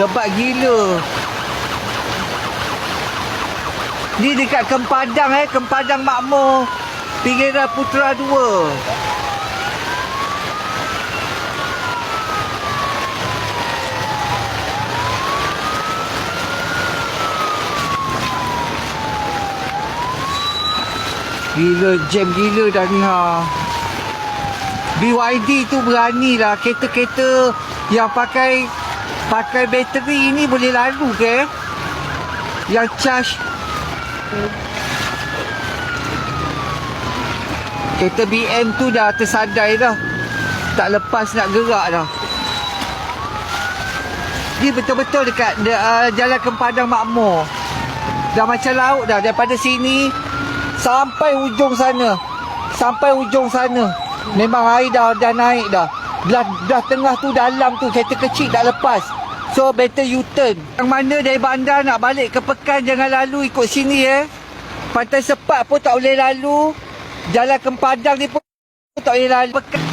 Lebat gila. Ni dekat Kepadang Kepadang Makmur, Pinggiran Putra 2. Gila, jam gila dah ni ha. BYD tu berani lah. Kereta-kereta yang pakai bateri ni boleh lalu ke? Yang charge. Kereta BM tu dah tersadai dah. Tak lepas nak gerak dah. Dia betul-betul dekat Jalan Kepadang Makmur. Dah macam laut dah. Daripada sini sampai ujung sana. Sampai ujung sana. Memang air dah naik dah. Dah tengah tu, dalam tu kereta kecil tak lepas. So better U-turn. Yang mana dari bandar nak balik ke Pekan, jangan lalu ikut sini Pantai Sepat pun tak boleh lalu. Jalan Kepadang ni pun tak boleh lalu. Pekan.